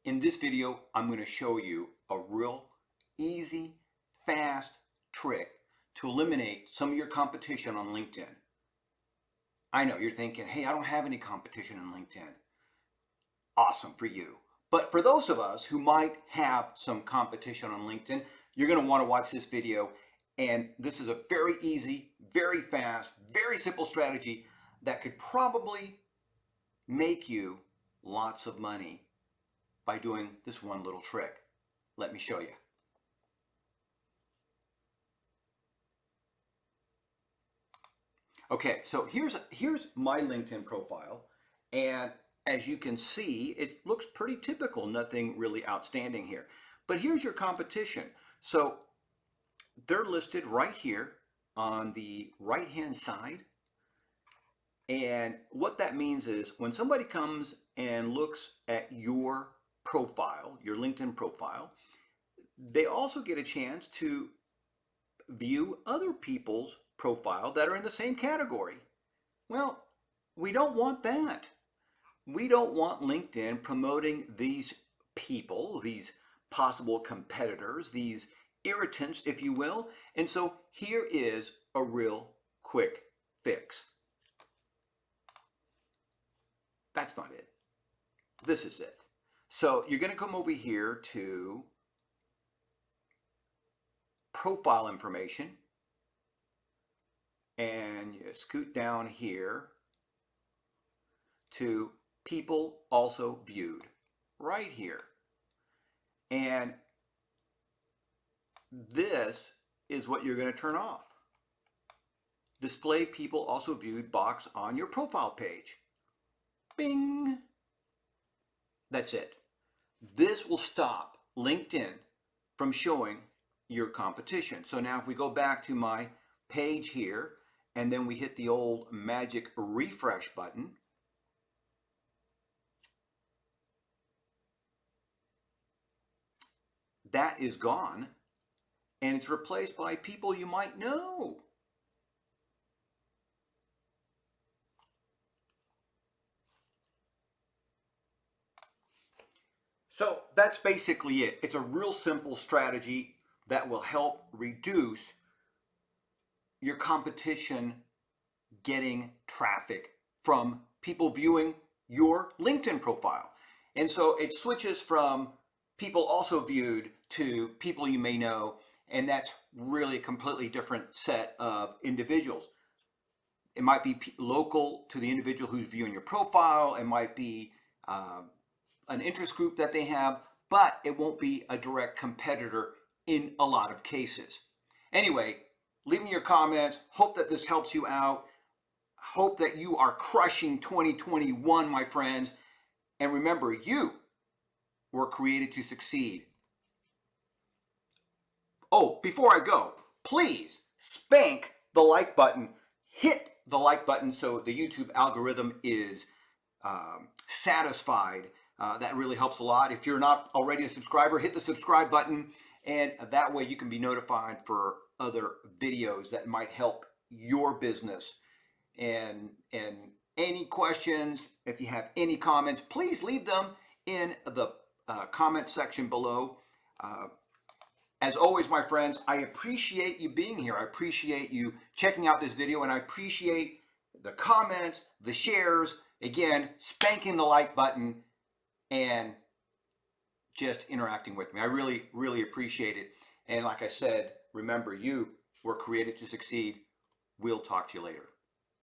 In this video, I'm going to show you a real easy, fast trick to eliminate some of your competition on LinkedIn. I know you're thinking, hey, I don't have any competition on LinkedIn. Awesome for you. But for those of us who might have some competition on LinkedIn, you're going to want to watch this video. And this is a very easy, very fast, very simple strategy that could probably make you lots of money by doing this one little trick. Let me show you. Okay, so here's my LinkedIn profile, and as you can see, it looks pretty typical, nothing really outstanding here. But here's your competition. So they're listed right here on the right-hand side. And what that means is when somebody comes and looks at your profile, your LinkedIn profile, they also get a chance to view other people's profile that are in the same category. Well, we don't want that. We don't want LinkedIn promoting these people, these possible competitors, these irritants, if you will. And so here is a real quick fix. That's not it. This is it. So you're going to come over here to profile information, and you scoot down here to people also viewed right here. And this is what you're going to turn off. Display people also viewed box on your profile page. Bing. That's it. This will stop LinkedIn from showing your competition. So now if we go back to my page here and then we hit the old magic refresh button, that is gone and it's replaced by people you might know. So that's basically it. It's a real simple strategy that will help reduce your competition getting traffic from people viewing your LinkedIn profile. And so it switches from people also viewed to people you may know, and that's really a completely different set of individuals. It might be local to the individual who's viewing your profile. It might be an interest group that they have, but it won't be a direct competitor in a lot of cases. Anyway, leave me your comments. Hope that this helps you out. Hope that you are crushing 2021, my friends. And remember, you were created to succeed. Oh, before I go, please spank the like button. Hit the like button so the YouTube algorithm is satisfied. That really helps a lot. If you're not already a subscriber, hit the subscribe button, and that way you can be notified for other videos that might help your business. And any questions, if you have any comments, please leave them in the comment section below. As always, my friends, I appreciate you being here. I appreciate you checking out this video, and I appreciate the comments, the shares, again, spanking the like button, and just interacting with me. I really, really appreciate it. And like I said, remember, you were created to succeed. We'll talk to you later.